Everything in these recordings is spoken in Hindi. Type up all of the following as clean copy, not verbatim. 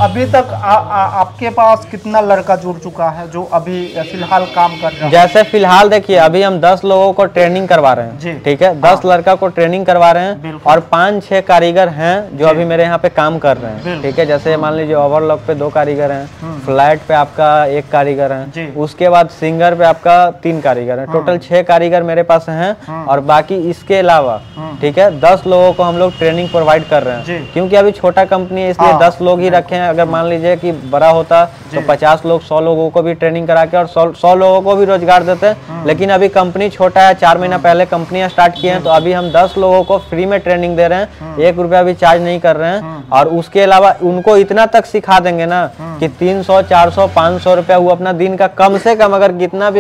अभी तक आपके पास कितना लड़का जुड़ चुका है जो अभी फिलहाल काम कर रहा है? जैसे फिलहाल देखिए अभी हम 10 लोगों को ट्रेनिंग करवा रहे हैं, ठीक है, 10 लड़का को ट्रेनिंग करवा रहे हैं और 5-6 कारीगर हैं जो अभी मेरे यहाँ पे काम कर रहे हैं, ठीक है। जैसे मान लीजिए ओवरलॉक पे 2 कारीगर हैं, फ्लैट पे आपका 1 कारीगर है, उसके बाद सिंगर पे आपका 3 कारीगर हैं, टोटल 6 कारीगर मेरे पास हैं। और बाकी इसके अलावा ठीक है 10 लोगों को हम लोग ट्रेनिंग प्रोवाइड कर रहे हैं, क्योंकि अभी छोटा कंपनी है इसलिए 10 लोग ही रखे हैं। अगर मान लीजिए कि बड़ा होता तो 50 लोग 100 लोगों को भी ट्रेनिंग करा के और 100 लोगों को भी रोजगार देते, लेकिन अभी कंपनी छोटा है, 4 महीना पहले कंपनियां स्टार्ट की हैं, तो अभी हम 10 लोगों को फ्री में ट्रेनिंग दे रहे हैं, 1 रुपया भी चार्ज नहीं कर रहे हैं। और उसके अलावा उनको इतना तक सिखा देंगे ना कि 300, 400, 500 रुपया वो अपना दिन का कम से कम अगर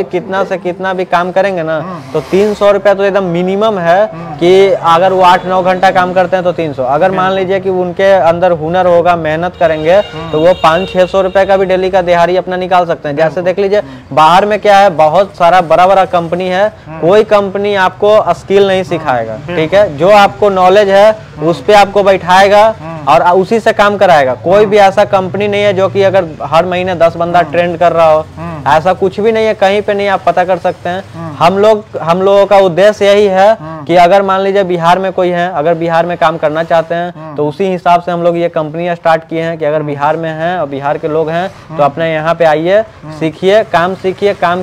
कितना से कितना भी काम करेंगे ना तो 300 रुपया तो एकदम मिनिमम है कि अगर वो 8-9 घंटा काम करते हैं तो 300। अगर मान लीजिए कि उनके अंदर हुनर होगा, मेहनत करेंगे तो वो 500-600 रुपए का भी डेली का दिहाड़ी अपना निकाल सकते हैं। जैसे देख लीजिए बाहर में क्या है, बहुत सारा बड़ा कंपनी है, कोई कंपनी आपको स्किल नहीं सिखाएगा, ठीक है। जो आपको नॉलेज है उस पे आपको बैठाएगा और उसी से काम कराएगा। कोई भी ऐसा कंपनी नहीं है जो कि अगर हर महीने 10 बंदा ट्रेंड कर रहा हो, ऐसा कुछ भी नहीं है, कहीं पे नहीं, आप पता कर सकते हैं। हम लोगों का उद्देश्य यही है कि अगर मान लीजिए बिहार में कोई है, अगर बिहार में काम करना चाहते हैं तो उसी हिसाब से हम लोग ये कंपनियां स्टार्ट किए हैं कि अगर बिहार में हैं और बिहार के लोग हैं तो अपने यहाँ पे आइए, सीखिए, काम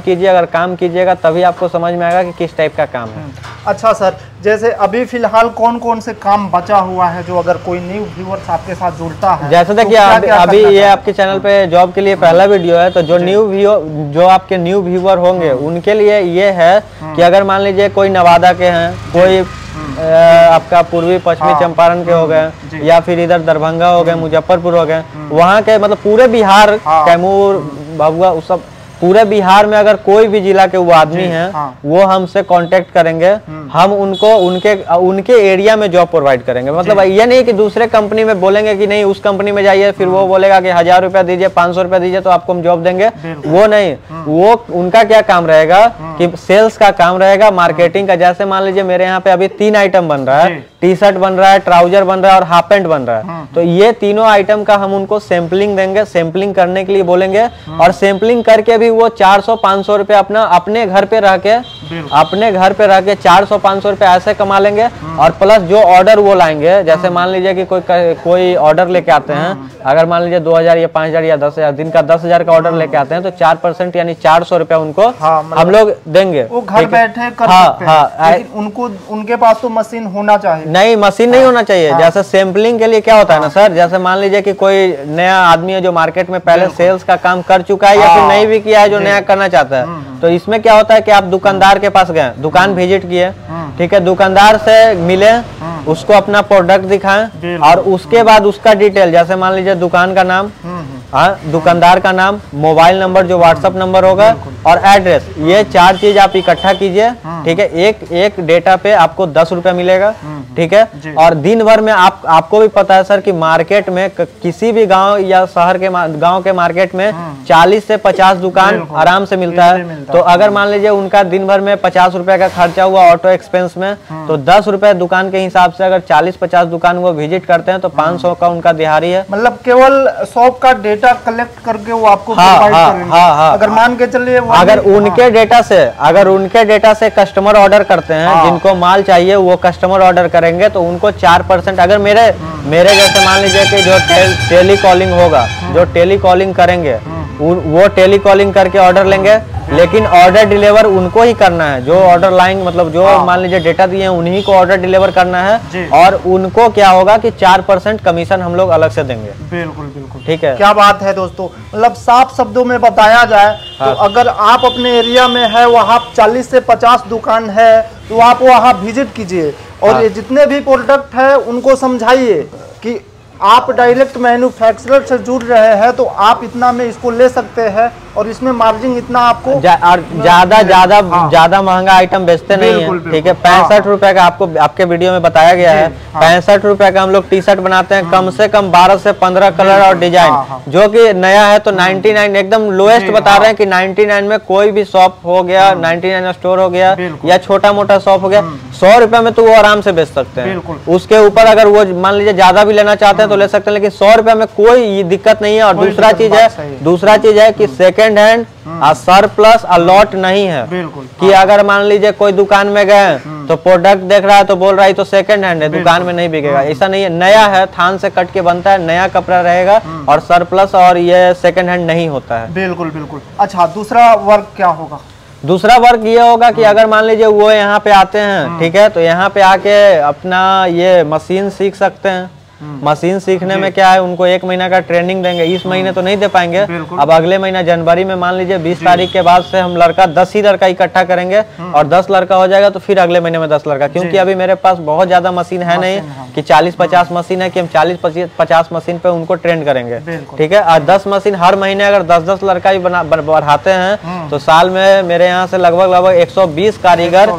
कीजिए। अगर काम कीजिएगा तभी आपको समझ में आएगा कि किस टाइप का काम है। अच्छा सर, जैसे अभी फिलहाल कौन कौन से काम बचा हुआ है जो अगर कोई न्यू व्यूअर्स आपके साथ जुड़ता है? जैसे देखिए अभी ये आपके चैनल पे जॉब के लिए पहला वीडियो है, तो जो आपके न्यू व्यूअर होंगे उनके लिए ये है कि अगर मान लीजिए कोई नवादा के हैं, कोई आपका पूर्वी पश्चिमी चंपारण के हो गए, या फिर इधर दरभंगा हो गए, मुजफ्फरपुर हो गए, वहाँ के मतलब पूरे बिहार, कैमूर, भभुआ, उस सब पूरे बिहार में अगर कोई भी जिला के वो आदमी हैं वो हमसे कांटेक्ट करेंगे, हम उनको उनके एरिया में जॉब प्रोवाइड करेंगे। मतलब ये नहीं कि दूसरे कंपनी में बोलेंगे कि नहीं उस कंपनी में जाइए, फिर वो बोलेगा कि 1000 रुपया दीजिए, 500 रुपया दीजिए तो आपको हम जॉब देंगे, वो नहीं। वो उनका क्या काम रहेगा कि सेल्स का काम रहेगा, मार्केटिंग का। जैसे मान लीजिए मेरे यहाँ पे अभी 3 आइटम बन रहा है, टी शर्ट बन रहा है, ट्राउजर बन रहा है और हाफ पैंट बन रहा है, तो ये तीनों आइटम का हम उनको सैंपलिंग देंगे, सैंपलिंग करने के लिए बोलेंगे, और सैंपलिंग करके भी वो 400-500 रुपया अपने घर पे रह के 400-500 रुपया ऐसे कमा लेंगे। और प्लस जो ऑर्डर वो लाएंगे, जैसे मान लीजिए कि कोई ऑर्डर लेके आते हैं, अगर मान लीजिए 2000 या 5000 या 10,000 दिन का 10,000 का ऑर्डर लेके आते हैं तो 4% यानी 400 रुपया उनको हम लोग देंगे। वो घर बैठे कर सकते हैं, लेकिन उनके पास तो मशीन होना चाहिए। नहीं, मशीन नहीं होना चाहिए। जैसे सैंपलिंग के लिए क्या होता है ना सर, जैसे मान लीजिए कि कोई नया आदमी है जो मार्केट में पहले सेल्स का काम कर चुका है या फिर नहीं भी किया है, जो नया करना चाहता है, तो इसमें क्या होता है कि आप दुकानदार के पास गए, दुकान विजिट किए, ठीक है, दुकानदार से मिले, उसको अपना प्रोडक्ट दिखाएं और उसके बाद उसका डिटेल, जैसे मान लीजिए दुकान का नाम, दुकानदार का नाम, मोबाइल नंबर जो व्हाट्सएप नंबर होगा और एड्रेस, ये 4 चीज आप इकट्ठा कीजिए, ठीक है। एक डेटा पे आपको 10 रुपया मिलेगा, ठीक है। और दिन भर में आपको भी पता है सर कि मार्केट में किसी भी गांव या शहर के गांव के मार्केट में 40 से 50 दुकान आराम से मिलता है। तो अगर मान लीजिए उनका दिन भर में 50 रुपया का खर्चा हुआ ऑटो एक्सपेंस में, तो 10 रुपया दुकान के हिसाब से अगर 40-50 दुकान वो विजिट करते हैं तो 500 का उनका दिहाड़ी है। मतलब केवल शॉप का डेटा कलेक्ट करके वो आपको प्रोवाइड करेंगे। अगर मान के चलिए अगर उनके डेटा से कस्टमर ऑर्डर करते हैं, जिनको माल चाहिए वो कस्टमर ऑर्डर करेंगे तो उनको 4%। अगर मेरे जैसे मान लीजिए कि जो टेली कॉलिंग होगा, जो टेली कॉलिंग करेंगे वो टेली कॉलिंग करके ऑर्डर लेंगे, लेकिन ऑर्डर डिलीवर उनको ही करना है। जो ऑर्डर लाइन मतलब जो मान लीजिए डेटा दिए हैं उन्हीं को ऑर्डर डिलीवर करना है, और उनको क्या होगा कि 4% कमीशन हम लोग अलग से देंगे। बिल्कुल बिल्कुल, ठीक है। क्या बात है दोस्तों, मतलब साफ शब्दों में बताया जाए तो अगर आप अपने एरिया में है, वहाँ 40 से 50 दुकान है, तो आप वहाँ विजिट कीजिए और ये जितने भी प्रोडक्ट है उनको समझाइए कि आप डायरेक्ट मैन्युफैक्चरर से जुड़ रहे हैं तो आप इतना में इसको ले सकते हैं और इसमें मार्जिन इतना आपको ज्यादा महंगा आइटम बेचते नहीं है, ठीक है। 65 रुपए का आपको आपके वीडियो में बताया गया है, 65 रुपए का हम लोग टी शर्ट बनाते हैं, कम से कम 12 से 15 कलर और डिजाइन, जो कि नया है तो 99 एकदम लोएस्ट बता रहे हैं कि 99 में कोई भी शॉप हो गया, 99 स्टोर हो गया या छोटा मोटा शॉप हो गया, 100 रुपए में तो वो आराम से बेच सकते हैं। उसके ऊपर अगर वो मान लीजिए ज्यादा भी लेना चाहते हैं तो ले सकते हैं, लेकिन 100 रुपए में कोई दिक्कत नहीं है। और दूसरा चीज है कि सेकेंड हैंड सरप्लस अलॉट नहीं है कि अगर मान लीजिए कोई दुकान में गए तो प्रोडक्ट देख रहा है तो बोल रहा है तो सेकंड हैंड है, दुकान में नहीं बिकेगा। ऐसा नहीं है, नया है, थान से कट के बनता है, नया कपड़ा रहेगा और सरप्लस और ये सेकंड हैंड नहीं होता है। बिल्कुल बिल्कुल। अच्छा, दूसरा वर्क क्या होगा? दूसरा वर्क ये होगा कि अगर मान लीजिए वो यहाँ पे आते हैं, ठीक है, तो यहाँ पे आके अपना ये मशीन सीख सकते हैं। मशीन सीखने में क्या है, उनको 1 महीना का ट्रेनिंग देंगे। इस महीने तो नहीं दे पाएंगे, अब अगले महीना जनवरी में मान लीजिए 20 तारीख के बाद से हम लड़का 10 ही लड़का इकट्ठा करेंगे और 10 लड़का हो जाएगा तो फिर अगले महीने में 10 लड़का, क्योंकि अभी मेरे पास बहुत ज्यादा मशीन है नहीं कि 40-50 मशीन है कि हम 40-50 मशीन पे उनको ट्रेन करेंगे, ठीक है। और 10 मशीन हर महीने अगर 10-10 लड़का भी बढ़ाते हैं तो साल में मेरे यहाँ से लगभग 120 कारीगर,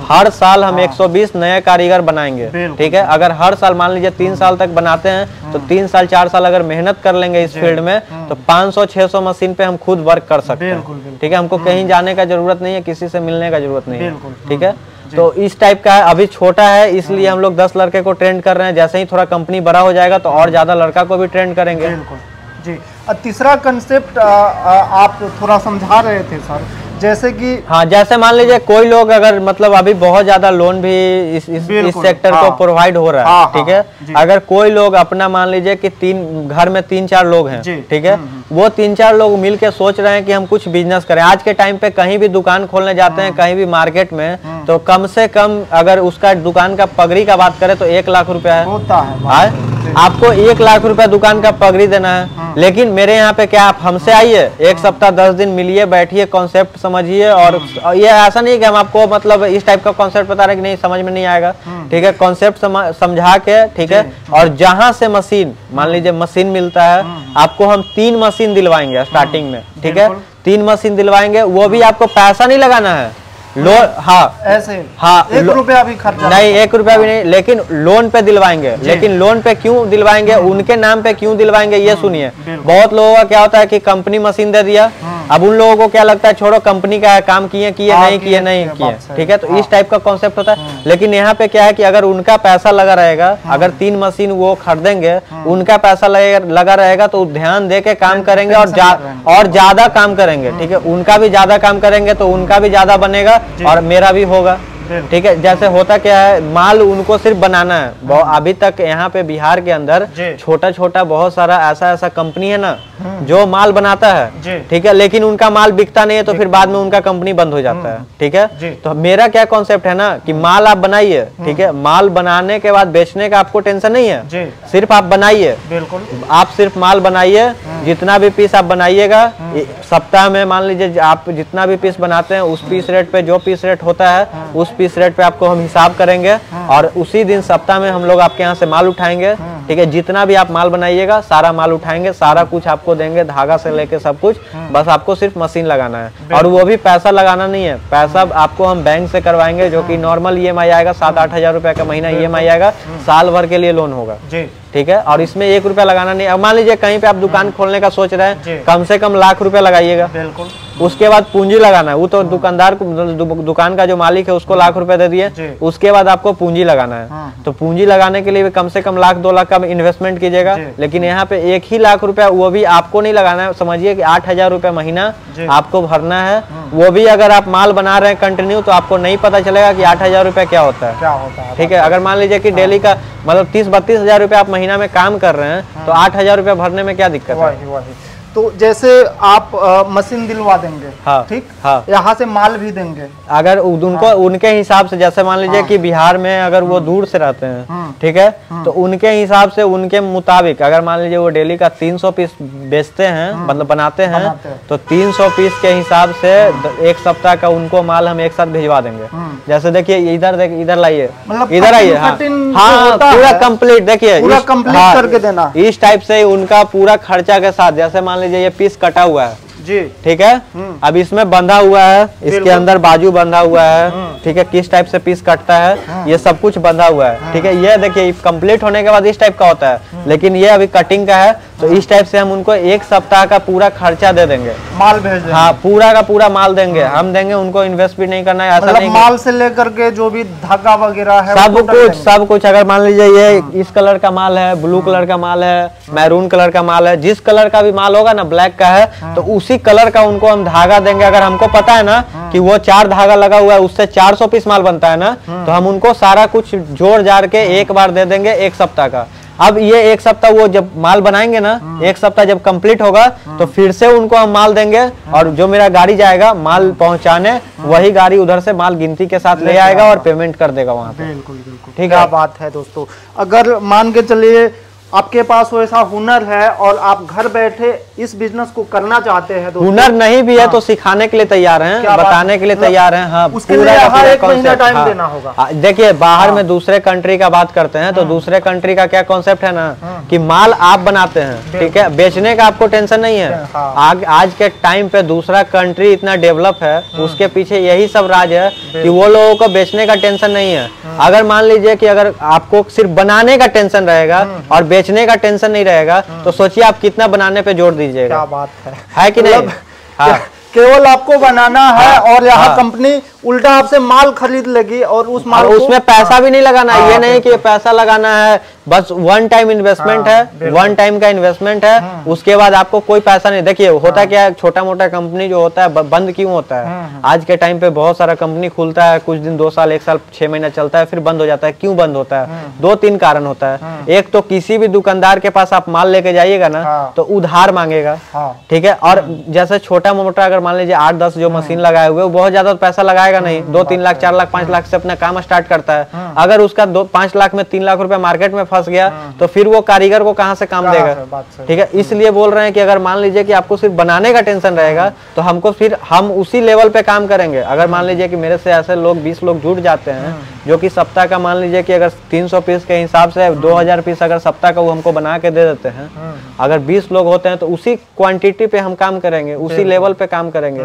हर साल हम 120 नए कारीगर बनाएंगे, ठीक है। अगर हर साल मान लीजिए 3 साल तक बनाते हैं तो 3 साल 4 साल अगर मेहनत कर लेंगे इस फील्ड में तो 500-600 मशीन पे हम खुद वर्क कर सकते हैं, ठीक है। हमको कहीं जाने का जरूरत नहीं है, किसी से मिलने का जरूरत नहीं है, ठीक है। तो इस टाइप का है, अभी छोटा है इसलिए हम लोग 10 लड़के को ट्रेन कर रहे हैं। जैसे ही थोड़ा कंपनी बड़ा हो जाएगा तो और ज्यादा लड़का को भी ट्रेन करेंगे जी। तीसरा कंसेप्ट आप थोड़ा समझा रहे थे सर, जैसे कि हाँ, जैसे मान लीजिए कोई लोग अगर मतलब अभी बहुत ज्यादा लोन भी इस सेक्टर को प्रोवाइड हो रहा है, ठीक है। अगर कोई लोग अपना मान लीजिए कि घर में 3-4 लोग हैं, ठीक है, वो 3-4 लोग मिलके सोच रहे हैं कि हम कुछ बिजनेस करें। आज के टाइम पे कहीं भी दुकान खोलने जाते हैं, कहीं भी मार्केट में, तो कम से कम अगर उसका दुकान का पगड़ी का बात करें तो 1 लाख रुपया है, होता है। आपको 1 लाख रुपया दुकान का पगड़ी देना है। लेकिन मेरे यहाँ पे क्या, आप हमसे आइए, 1 सप्ताह 10 दिन मिलिए, बैठिए, कॉन्सेप्ट समझिए। और ये ऐसा नहीं कि हम आपको मतलब इस टाइप का कॉन्सेप्ट बता रहे कि नहीं समझ में नहीं आएगा, ठीक है। कॉन्सेप्ट समझा के, ठीक है, और जहां से मशीन मान लीजिए मशीन मिलता है, आपको हम 3 मशीन दिलवाएंगे स्टार्टिंग में, ठीक है। 3 मशीन दिलवाएंगे, वो भी आपको पैसा नहीं लगाना है, हाँ ऐसे, हाँ, 1 रुपया भी खर्चा नहीं, 1 रुपया भी नहीं, लेकिन लोन पे दिलवाएंगे। लेकिन लोन पे क्यों दिलवाएंगे, उनके नाम पे क्यों दिलवाएंगे, ये सुनिए। बहुत लोगों का क्या होता है कि कंपनी मशीन दे दिया, अब उन लोगों को क्या लगता है छोड़ो कंपनी का है, काम किए नहीं किए, ठीक है। तो इस टाइप का कॉन्सेप्ट होता है। लेकिन यहाँ पे क्या है कि अगर उनका पैसा लगा रहेगा, अगर 3 मशीन वो खरीदेंगे, उनका पैसा लगा रहेगा तो ध्यान दे के काम करेंगे और ज्यादा काम करेंगे, ठीक है। उनका भी ज्यादा काम करेंगे तो उनका भी ज्यादा बनेगा और मेरा भी होगा, ठीक है। जैसे होता क्या है, माल उनको सिर्फ बनाना है। अभी तक यहाँ पे बिहार के अंदर छोटा छोटा बहुत सारा ऐसा कंपनी है ना जो माल बनाता है, ठीक है, लेकिन उनका माल बिकता नहीं है तो फिर बाद में उनका कंपनी बंद हो जाता है, ठीक है। तो मेरा क्या कॉन्सेप्ट है ना कि माल आप बनाइए, ठीक है, माल बनाने के बाद बेचने का आपको टेंशन नहीं है, सिर्फ आप बनाइए, आप सिर्फ माल बनाइए, जितना भी पीस आप बनाइएगा, सप्ताह में मान लीजिए आप जितना भी पीस बनाते हैं उस पीस रेट पे, जो पीस रेट होता है उस पीस रेट पे आपको हम हिसाब करेंगे और उसी दिन सप्ताह में हम लोग आपके यहाँ से माल उठाएंगे, ठीक है। जितना भी आप माल बनाइएगा सारा माल उठाएंगे, सारा कुछ आपको देंगे, धागा से लेके सब कुछ, बस आपको सिर्फ मशीन लगाना है। और वो भी पैसा लगाना नहीं है, पैसा आपको हम बैंक से करवाएंगे, जो कि नॉर्मल EMI आएगा, 7-8 हजार रुपए का महीना EMI आएगा, साल भर के लिए लोन होगा, ठीक है। और इसमें 1 रुपया लगाना नहीं। अब मान लीजिए कहीं पे आप दुकान खोलने का सोच रहे हैं, कम से कम लाख रुपया लगाइएगा, उसके बाद पूंजी लगाना है। वो तो दुकानदार को, दुकान का जो मालिक है उसको लाख रुपए दे दिए, उसके बाद आपको पूंजी लगाना है। तो पूंजी लगाने के लिए भी कम से कम 1-2 लाख का इन्वेस्टमेंट कीजिएगा। लेकिन यहाँ पे 1 ही लाख रुपया, वो भी आपको नहीं लगाना है, समझिए कि 8,000 रुपया महीना आपको भरना है। वो भी अगर आप माल बना रहे हैं कंटिन्यू तो आपको नहीं पता चलेगा कि 8,000 रुपया क्या होता है, ठीक है। अगर मान लीजिए कि डेली का मतलब 30-32 हजार रुपया आप महीना में काम कर रहे हैं तो 8,000 रुपया भरने में क्या दिक्कत है। तो जैसे आप मशीन दिलवा देंगे, हाँ, ठीक, हाँ, यहाँ से माल भी देंगे अगर उनको उनके हिसाब से, जैसे मान लीजिए कि बिहार में अगर वो दूर से रहते हैं, ठीक है, तो उनके हिसाब से उनके मुताबिक अगर मान लीजिए वो डेली का 300 पीस बेचते हैं, मतलब बनाते हैं, तो 300 पीस के हिसाब से 1 सप्ताह का उनको माल हम एक साथ भिजवा देंगे। जैसे देखिए इधर लाइए, इधर आइए, हाँ, पूरा कंप्लीट, देखिए पूरा कंप्लीट करके देना, इस टाइप से उनका पूरा खर्चा के साथ। जैसे मान लीजिए ये पीस कटा हुआ है जी, ठीक है, अब इसमें बंधा हुआ है, इसके अंदर बाजू बंधा हुआ है, ठीक है, किस टाइप से पीस कटता है ये सब कुछ बंधा हुआ है, ठीक है। ये देखिए कंप्लीट होने के बाद इस टाइप का होता है, लेकिन ये अभी कटिंग का है तो इस टाइप से हम उनको 1 सप्ताह का पूरा खर्चा दे देंगे, माल भेज देंगे। हाँ, पूरा का पूरा माल देंगे, हम देंगे, उनको इन्वेस्ट भी नहीं करना है, ऐसा नहीं। माल से लेकर के जो भी धागा वगैरह है सब कुछ अगर मान लीजिए ये इस कलर का माल है, ब्लू कलर का माल है, मैरून कलर का माल है, जिस कलर का भी माल होगा ना, ब्लैक का है तो उसी कलर का उनको हम धागा देंगे। अगर हमको पता है ना कि वो 4 धागा लगा हुआ है, उससे 400 पीस माल बनता है ना, तो हम उनको सारा कुछ जोड़ जाड़ के एक बार दे देंगे 1 सप्ताह का। अब ये 1 सप्ताह वो जब माल बनाएंगे ना, 1 सप्ताह जब कंप्लीट होगा तो फिर से उनको हम माल देंगे, और जो मेरा गाड़ी जाएगा माल पहुंचाने, वही गाड़ी उधर से माल गिनती के साथ ले आएगा और पेमेंट कर देगा वहां पे। बिल्कुल बिल्कुल, ठीक है। बात है दोस्तों, अगर मान के चलिए आपके पास वैसा हुनर है और आप घर बैठे इस बिजनेस को करना चाहते हैं, तो हुनर नहीं भी है तो सिखाने के लिए तैयार हैं, बताने के लिए तैयार हैं। हाँ, उसके लिए हर 1 महीना टाइम देना होगा। देखिए बाहर में दूसरे कंट्री का बात करते हैं तो दूसरे कंट्री का क्या कॉन्सेप्ट है ना कि माल आप बनाते हैं, ठीक है, बेचने का आपको टेंशन नहीं है। आज के टाइम पे दूसरा कंट्री इतना डेवलप है, उसके पीछे यही सब राज है कि वो लोगों को बेचने का टेंशन नहीं है। अगर मान लीजिए कि अगर आपको सिर्फ बनाने का टेंशन रहेगा और बेचने का टेंशन नहीं रहेगा तो सोचिए आप कितना बनाने पे जोर दीजिएगा। क्या बात है कि नहीं? हाँ। केवल आपको बनाना है और यहाँ कंपनी उल्टा आपसे माल खरीद लेगी और उस माल को उसमें पैसा भी नहीं लगाना है। ये नहीं कि पैसा लगाना है, बस 1 टाइम इन्वेस्टमेंट है, 1 टाइम का इन्वेस्टमेंट है, उसके बाद आपको कोई पैसा नहीं। देखिए होता क्या है, छोटा मोटा कंपनी जो होता है बंद क्यों होता है? आज के टाइम पे बहुत सारा कंपनी खुलता है, कुछ दिन 2 साल 1 साल 6 महीना चलता है, फिर बंद हो जाता है। क्यों बंद होता है? 2-3 कारण होता है। एक तो किसी भी दुकानदार के पास आप माल लेके जाइएगा ना तो उधार मांगेगा, ठीक है। और जैसे छोटा मोटा अगर मान लीजिए 8-10 जो मशीन लगाए हुए, वो बहुत ज्यादा पैसा लगाएगा नहीं, 2-3 लाख 4 लाख 5 लाख से अपना काम स्टार्ट करता है। अगर उसका 5 लाख में 3 लाख रुपया मार्केट में फंस गया तो फिर वो कारीगर को कहां से काम देगा? ठीक है, इसलिए बोल रहे हैं कि अगर मान लीजिए कि आपको सिर्फ बनाने का टेंशन रहेगा तो हमको फिर हम उसी लेवल पे काम करेंगे। अगर मान लीजिए कि मेरे से ऐसे लोग 20 लोग जुट जाते हैं जो कि सप्ताह का मान लीजिए कि अगर 300 पीस के हिसाब से 2000 पीस अगर सप्ताह का वो हमको बना के दे देते हैं, अगर 20 लोग होते हैं तो उसी क्वांटिटी पे हम काम करेंगे, उसी लेवल पे काम करेंगे,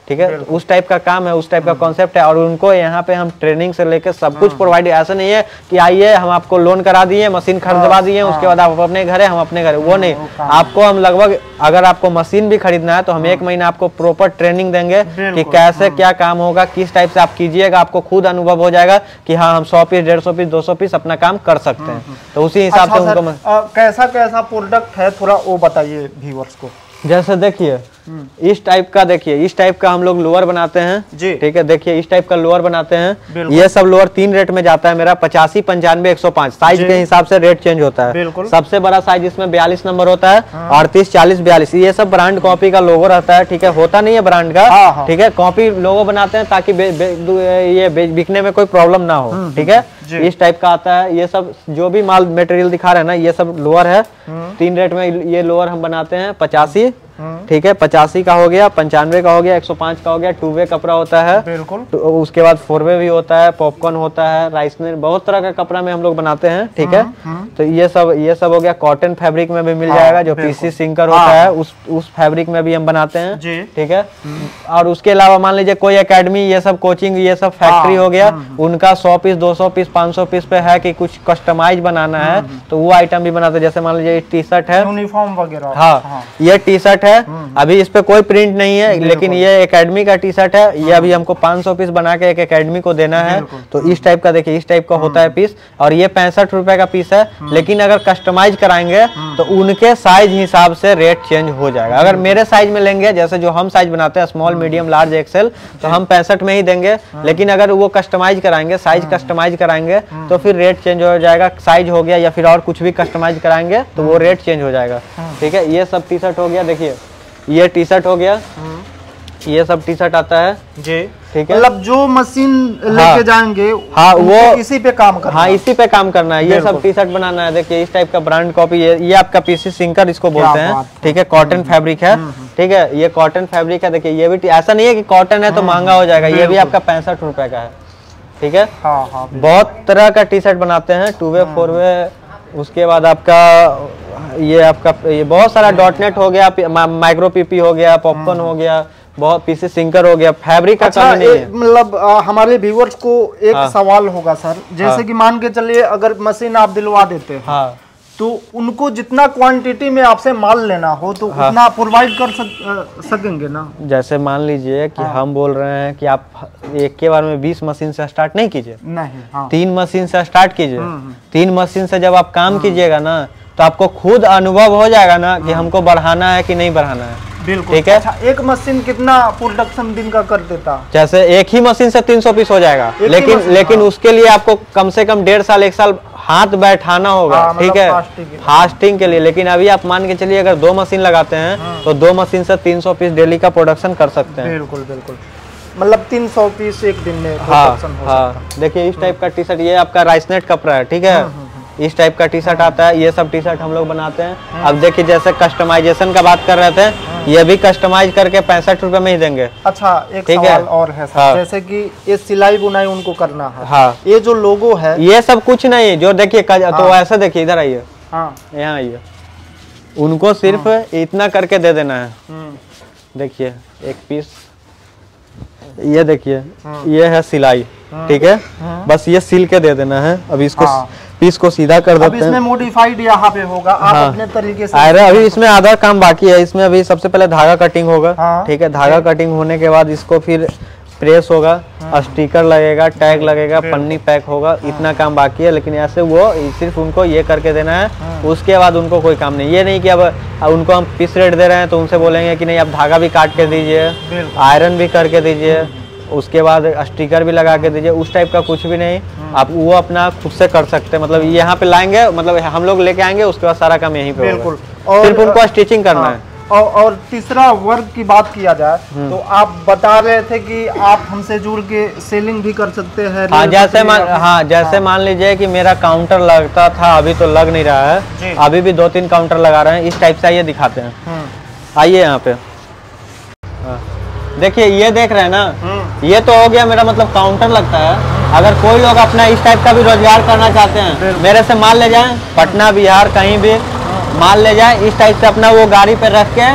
ठीक है। तो उस टाइप का काम है, उस टाइप का कॉन्सेप्ट है। और उनको यहाँ पे हम ट्रेनिंग से लेकर सब कुछ प्रोवाइड, ऐसा नहीं है कि आइए हम आपको लोन करा दिए, मशीन खरीदवा दिए, उसके बाद आप अपने घर है, हम अपने घर, वो नहीं। आपको हम लगभग, अगर आपको मशीन भी खरीदना है तो हम 1 महीना आपको प्रॉपर ट्रेनिंग देंगे कि कैसे क्या काम होगा, किस टाइप से आप कीजिएगा, आपको खुद अनुभव हो जाएगा कि हाँ हम 100 पीस 150 पीस 200 पीस अपना काम कर सकते हैं। तो उसी हिसाब से उनको कैसा कैसा प्रोडक्ट है थोड़ा वो बताइए व्यूअर्स को। जैसे देखिए इस टाइप का, देखिए इस टाइप का हम लोग लोअर बनाते हैं जी, ठीक है। देखिए इस टाइप का लोअर बनाते हैं। ये सब लोअर 3 रेट में जाता है मेरा, 85, 95, 105 साइज के हिसाब से रेट चेंज होता है। सबसे बड़ा साइज इसमें 42 नंबर होता है, 38, 40, 42। ये सब ब्रांड कॉपी का लोगो रहता है, ठीक है। होता नहीं है ब्रांड का, ठीक है, कॉपी लोगो बनाते हैं ताकि ये बिकने में कोई प्रॉब्लम ना हो, ठीक है। इस टाइप का आता है। ये सब जो भी माल मटेरियल दिखा रहे हैं ना, ये सब लोअर है। 3 रेट में ये लोअर हम बनाते हैं। 85, ठीक है, 85 का हो गया, 95 का हो गया, 105 का हो गया। 2 वे कपड़ा होता है, बिल्कुल। उसके बाद 4 वे भी होता है, पॉपकॉर्न होता है, राइसनर, बहुत तरह का कपड़ा में हम लोग बनाते हैं, ठीक है। तो ये सब हो गया। कॉटन फैब्रिक में भी मिल जाएगा, जो पीसी सिंकर होता है, उस फैब्रिक में भी हम बनाते हैं, ठीक है। और उसके अलावा मान लीजिए कोई एकेडमी, ये सब कोचिंग, ये सब फैक्ट्री हो गया, उनका 100 पीस 200 पीस 500 पीस पे है कि कुछ कस्टमाइज बनाना है तो वो आइटम भी बनाते हैं। जैसे मान लीजिए टी शर्ट है, यूनिफॉर्म वगैरह, हाँ, ये टी शर्ट है। अभी इस पे कोई प्रिंट नहीं है, लेकिन ये एकेडमी का टी शर्ट है। ये अभी हमको 500 पीस बना के एक एकेडमी को देना है। तो इस टाइप का देखिए, इस टाइप का होता है पीस, और ये 65 रुपए का पीस है। लेकिन अगर कस्टमाइज कराएंगे तो उनके साइज हिसाब से रेट चेंज हो जाएगा। अगर मेरे साइज में लेंगे, जैसे जो हम साइज बनाते हैं स्मॉल, मीडियम, लार्ज, एक्सेल, तो हम 65 में ही देंगे। लेकिन अगर वो कस्टमाइज कराएंगे, साइज कस्टमाइज कराएंगे तो फिर रेट चेंज हो जाएगा। साइज हो गया या फिर और कुछ भी कस्टमाइज कराएंगे तो वो रेट चेंज हो जाएगा, ठीक है। ये सब टी शर्ट हो गया, देखिए ये टी शर्ट हो गया, ये सब टी शर्ट आता है जी, ठीक है। मतलब जो मशीन लेके जाएंगे, हाँ, वो इसी पे काम करना, हाँ, इसी पे काम करना है। ये सब टी शर्ट बनाना है। देखिए इस टाइप का ब्रांड कॉपी, ये आपका पीसी सिंकर इसको बोलते हैं, ठीक है। कॉटन फैब्रिक है, ठीक है। ये कॉटन फैब्रिक है। देखिए ये भी ऐसा नहीं है कि कॉटन है तो महंगा हो जाएगा, ये भी आपका 65 रुपए का है, ठीक है। बहुत तरह का टी शर्ट बनाते हैं, 2 वे 4 वे। उसके बाद आपका ये बहुत सारा डॉटनेट हो गया, माइक्रो पीपी हो गया, पॉपकॉर्न हो गया, बहुत पीसी सिंकर हो गया, फैब्रिक का कमी नहीं है। मतलब हमारे व्यूअर्स को एक सवाल होगा सर, जैसे कि मान के चलिए अगर मशीन आप दिलवा देते हैं, तो उनको जितना क्वांटिटी में आपसे माल लेना हो तो उतना प्रोवाइड कर सकेंगे ना। जैसे मान लीजिए कि हम बोल रहे हैं कि आप एक के बार में 20 मशीन से स्टार्ट नहीं कीजिए, नहीं 3 मशीन से स्टार्ट कीजिए। 3 मशीन से जब आप काम कीजिएगा ना तो आपको खुद अनुभव हो जाएगा ना कि हमको बढ़ाना है कि नहीं बढ़ाना है। बिल्कुल। ठीक है। अच्छा, एक मशीन कितना प्रोडक्शन दिन का कर देता? जैसे एक ही मशीन से 300 पीस हो जाएगा, लेकिन उसके लिए आपको कम से कम 1.5 साल 1 साल हाथ बैठाना होगा। ठीक है, फास्टिंग के लिए। लेकिन अभी आप मान के चलिए अगर 2 मशीन लगाते हैं तो 2 मशीन से 300 पीस डेली का प्रोडक्शन कर सकते हैं। बिल्कुल बिल्कुल, मतलब 300 पीस एक दिन में प्रोडक्शन हो सकता है। देखिए इस टाइप का टी शर्ट, ये आपका राइसनेट कपड़ा है। ठीक है, इस टाइप का टी शर्ट आता है। ये सब टी शर्ट हम लोग बनाते हैं। अब देखिए जैसे कस्टमाइजेशन का बात कर रहे थे, ये भी कस्टमाइज करके 65 रुपए में ही देंगे। अच्छा, एक सवाल और है सर। जैसे कि ये सिलाई बुनाई उनको करना है, ये जो लोगो है ये सब कुछ नहीं, जो देखिए तो ऐसा देखिए, इधर आइए, यहाँ आइए, उनको सिर्फ इतना करके दे देना है। देखिए एक पीस, ये देखिए ये है सिलाई। ठीक है, बस ये सिल के दे देना है। अब इसको पीस को सीधा कर देते हैं। इसमें मॉडिफाइड यहाँ पे होगा, आप अपने तरीके से। अरे अभी इसमें आधा काम बाकी है। इसमें अभी सबसे पहले धागा कटिंग होगा। ठीक है, धागा कटिंग होने के बाद इसको फिर प्रेस होगा, स्टिकर लगेगा, टैग लगेगा, पन्नी पैक होगा, इतना काम बाकी है। लेकिन ऐसे वो सिर्फ उनको ये करके देना है, उसके बाद उनको कोई काम नहीं। ये नहीं कि अब उनको हम पीस रेट दे रहे हैं तो उनसे बोलेंगे कि नहीं आप धागा भी काट के दीजिए, आयरन भी करके दीजिए, उसके बाद स्टिकर भी लगा के दीजिए, उस टाइप का कुछ भी नहीं। आप वो अपना खुद से कर सकते हैं। मतलब यहाँ पे लाएंगे, मतलब हम लोग लेके आएंगे, उसके बाद सारा काम यहीं पे होगा। और सिर्फ उनको स्टिचिंग करना है। और तीसरा वर्क की बात किया जाए तो आप बता रहे थे कि आप हमसे जुड़ के सेलिंग भी कर सकते हैं। जैसे मान लीजिए कि मेरा काउंटर लगता था, अभी तो लग नहीं रहा है, अभी भी 2-3 काउंटर लगा रहे हैं। इस टाइप से आइए दिखाते हैं, आइए यहाँ पे। देखिए ये देख रहे हैं ना, ये तो हो गया मेरा मतलब काउंटर लगता है। अगर कोई लोग अपना इस टाइप का भी रोजगार करना चाहते हैं, मेरे से माल ले जाएं, पटना बिहार कहीं भी माल ले जाएं, इस टाइप से अपना वो गाड़ी पे रख के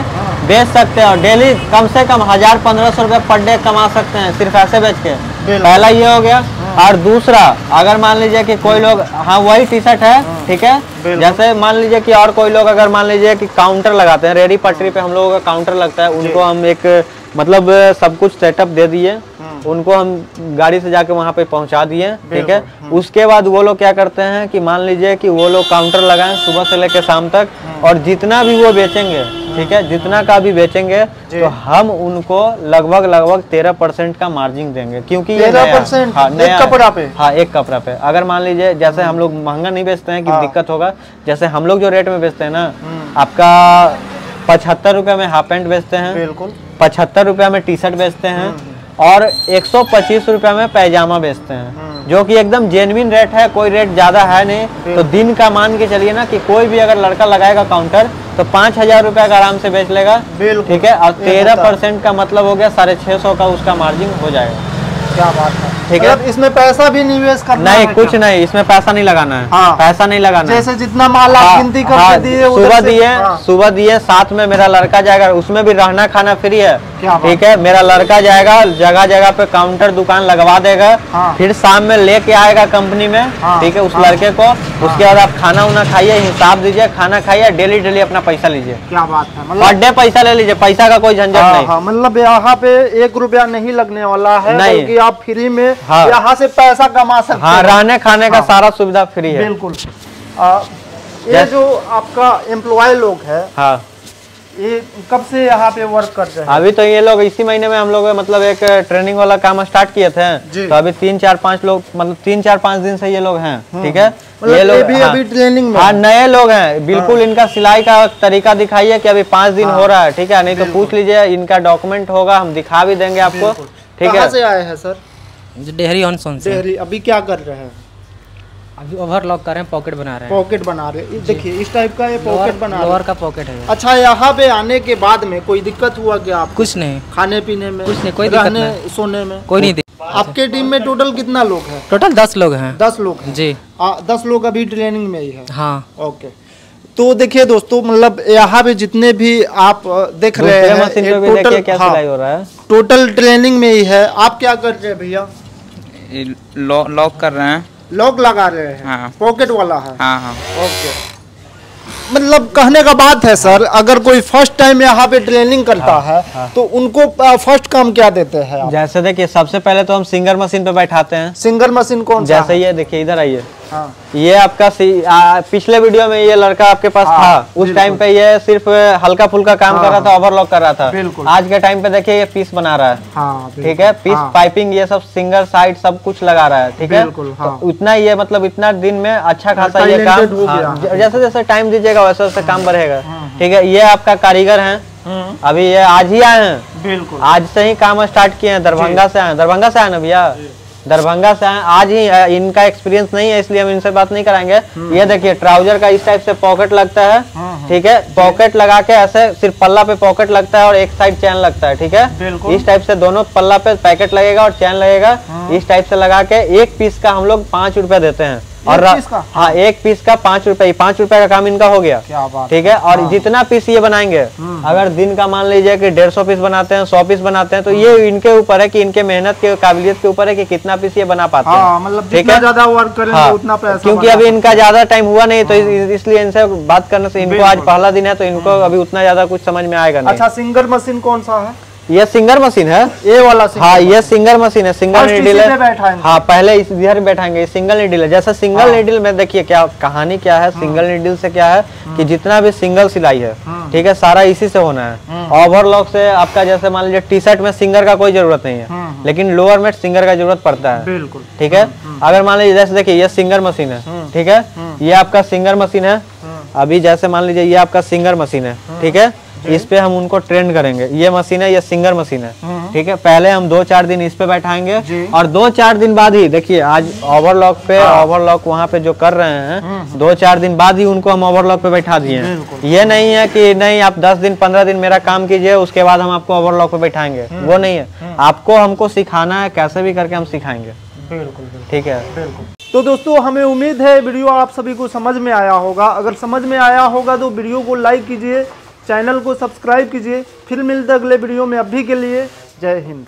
बेच सकते हैं और डेली कम से कम 1000-1500 रुपये पर डे कमा सकते हैं सिर्फ ऐसे बेच के। पहला ये हो गया। और दूसरा, अगर मान लीजिए कि कोई लोग, वही टी शर्ट है, ठीक है, जैसे मान लीजिए कि और कोई लोग अगर मान लीजिए कि काउंटर लगाते हैं, रेडी पटरी पे हम लोगों का काउंटर लगता है, उनको हम एक मतलब सब कुछ सेटअप दे दिए, उनको हम गाड़ी से जाके वहाँ पे पहुँचा दिए। ठीक है, उसके बाद वो लोग क्या करते हैं कि मान लीजिए कि वो लोग काउंटर लगाएं सुबह से लेकर शाम तक, और जितना भी वो बेचेंगे, ठीक है, जितना का भी बेचेंगे तो हम उनको लगभग 13% का मार्जिन देंगे, क्योंकि 13% एक कपड़ा पे। एक कपड़ा पे। अगर मान लीजिए जैसे हम लोग महंगा नहीं बेचते हैं कि दिक्कत होगा, जैसे हम लोग जो रेट में बेचते हैं ना, आपका 75 रुपये में हाफ पैंट बेचते हैं, बिल्कुल 75 रुपये में टी शर्ट बेचते हैं, और 125 रुपये में पैजामा बेचते हैं, जो कि एकदम जेन्युइन रेट है, कोई रेट ज्यादा है नहीं। तो दिन का मान के चलिए ना कि कोई भी अगर लड़का लगाएगा काउंटर तो 5000 रुपये का आराम से बेच लेगा। ठीक है, और 13% का मतलब हो गया 650 का उसका मार्जिन हो जाएगा। क्या बात है। ठीक है, इसमें पैसा भी निवेश करना नहीं, है कुछ क्या? नहीं, इसमें पैसा नहीं लगाना है। पैसा नहीं लगाना, जैसे जितना माल आप गिनती करके दिए, सुबह दिए, साथ में मेरा लड़का जाएगा, उसमें भी रहना खाना फ्री है। ठीक है, मेरा लड़का जाएगा, जगह जगह पे काउंटर दुकान लगवा देगा, फिर शाम में लेके आएगा कंपनी में। ठीक है, उस लड़के को, उसके बाद आप खाना उना खाइए, हिसाब दीजिए, खाना खाइए, डेली अपना पैसा लीजिए। क्या बात है, पर डे पैसा ले लीजिए, पैसा का कोई झंझट नहीं। मतलब यहाँ पे 1 रुपया नहीं लगने वाला है, बल्कि आप फ्री में यहाँ से पैसा कमा सकते हैं। रहने खाने का सारा सुविधा फ्री है। बिल्कुल। ये जो आपका एम्प्लॉय लोग है, ये कब से यहाँ पे वर्क कर रहे हैं? अभी तो ये लोग इसी महीने में हम लोग मतलब एक ट्रेनिंग वाला काम स्टार्ट किए थे, तो अभी 3-4-5 लोग, मतलब 3-4-5 दिन से ये लोग हैं। ठीक है, ये लोग भी अभी ट्रेनिंग में, नए लोग हैं बिल्कुल। इनका सिलाई का तरीका दिखाइए कि अभी 5 दिन हो रहा है। ठीक है, नहीं तो पूछ लीजिए, इनका डॉक्यूमेंट होगा, हम दिखा भी देंगे आपको। ठीक है, कहाँ से आए हैं सर? डेहरी ऑन सोन से। डेहरी। अभी क्या कर रहे हैं? अभी ओवरलॉक कर रहे हैं, पॉकेट बना रहे हैं। पॉकेट बना रहे हैं, देखिए इस टाइप का ये पॉकेट बना रहे हैं। लोअर का पॉकेट है। अच्छा, यहाँ पे आने के बाद में कोई दिक्कत हुआ क्या आप? कुछ नहीं, खाने पीने में कुछ नहीं, कोई दिक्कत नहीं, सोने में कोई नहीं दिक्कत। आपके टीम में टोटल कितना लोग हैं? टोटल 10 लोग हैं। 10 लोग हैं जी। 10 लोग अभी ट्रेनिंग में ही है। हाँ, ओके। तो देखिए दोस्तों, मतलब यहाँ पे जितने भी आप देख रहे हैं, टोटल क्या सिलाई हो रहा है, टोटल ट्रेनिंग में ही है। आप क्या कर रहे हैं भैया? लॉक कर रहे हैं, लॉक लगा रहे हैं। हाँ। पॉकेट वाला है। हाँ। ओके। मतलब कहने का बात है सर, अगर कोई फर्स्ट टाइम यहाँ पे ट्रेनिंग करता है तो उनको फर्स्ट काम क्या देते हैं आप? जैसे देखिए सबसे पहले तो हम सिंगर मशीन पे बैठाते हैं। सिंगर मशीन कौन सा? जैसे ये देखिए, इधर आइए। हाँ। ये आपका पिछले वीडियो में ये लड़का आपके पास था, उस टाइम पे ये सिर्फ हल्का फुल्का काम कर रहा था, ओवरलॉक कर रहा था। आज के टाइम पे देखिए ये पीस बना रहा है, ठीक है, पीस पाइपिंग ये सब सिंगर साइड सब कुछ लगा रहा है, ठीक है। तो उतना ये मतलब इतना दिन में अच्छा खासा ये काम, जैसे जैसे टाइम दीजिएगा वैसे वैसे काम बढ़ेगा, ठीक है। ये आपका कारीगर है, अभी ये आज ही आए हैं, बिल्कुल आज से ही काम स्टार्ट किए हैं। दरभंगा से आए, दरभंगा से आए ना भैया, दरभंगा से आए आज ही। इनका एक्सपीरियंस नहीं है इसलिए हम इनसे बात नहीं कराएंगे। ये देखिए ट्राउजर का इस टाइप से पॉकेट लगता है, ठीक है, पॉकेट लगा के ऐसे सिर्फ पल्ला पे पॉकेट लगता है और एक साइड चैन लगता है, ठीक है। इस टाइप से दोनों पल्ला पे पैकेट लगेगा और चैन लगेगा, इस टाइप से लगा के एक पीस का हम लोग 5 रुपए देते हैं। और हाँ, एक पीस का 5 रुपए, 5 रुपए का काम इनका हो गया, ठीक है। और जितना पीस ये बनाएंगे, अगर दिन का मान लीजिए कि 150 पीस बनाते हैं, 100 पीस बनाते हैं, तो ये इनके ऊपर है कि इनके मेहनत के काबिलियत के ऊपर है कि कितना पीस ये बना पाते हैं, मतलब जितना ज्यादा वर्क करेंगे उतना पैसा। क्योंकि अभी इनका ज्यादा टाइम हुआ नहीं, तो इसलिए इनसे बात करने से, इनको आज पहला दिन है तो इनको अभी उतना ज्यादा कुछ समझ में आएगा नहीं। अच्छा, सिंगर मशीन कौन सा है? ये सिंगर मशीन है, ये वाला। हाँ, ये सिंगर मशीन है, सिंगल नीडल है। हाँ, पहले इधर बैठाएंगे, सिंगल नीडल है। जैसे सिंगल नीडल में देखिए क्या कहानी क्या है, सिंगल नीडल से क्या है कि जितना भी सिंगल सिलाई है, ठीक है, सारा इसी से होना है। ओवरलॉक से आपका जैसे मान लीजिए टी शर्ट में सिंगर का कोई जरूरत नहीं है, लेकिन लोअर में सिंगर का जरूरत पड़ता है, बिल्कुल, ठीक है। अगर मान लीजिए जैसे देखिए ये सिंगर मशीन है, ठीक है, ये आपका सिंगर मशीन है। अभी जैसे मान लीजिए ये आपका सिंगर मशीन है, ठीक है, इस पे हम उनको ट्रेंड करेंगे। ये मशीन है, ये सिंगर मशीन है, ठीक है। पहले हम 2-4 दिन इस पे बैठाएंगे और 2-4 दिन बाद ही देखिए आज ओवरलॉक पे, ओवरलॉक वहाँ पे जो कर रहे हैं, 2-4 दिन बाद ही उनको हम ओवरलॉक पे बैठा दिए हैं। ये नहीं है कि नहीं आप 10 दिन 15 दिन मेरा काम कीजिए उसके बाद हम आपको ओवरलॉक पे बैठाएंगे, वो नहीं है। आपको हमको सिखाना है, कैसे भी करके हम सिखाएंगे, बिल्कुल, ठीक है। तो दोस्तों, हमें उम्मीद है वीडियो आप सभी को समझ में आया होगा। अगर समझ में आया होगा तो वीडियो को लाइक कीजिए, चैनल को सब्सक्राइब कीजिए। फिर मिलते अगले वीडियो में, अभी के लिए जय हिंद।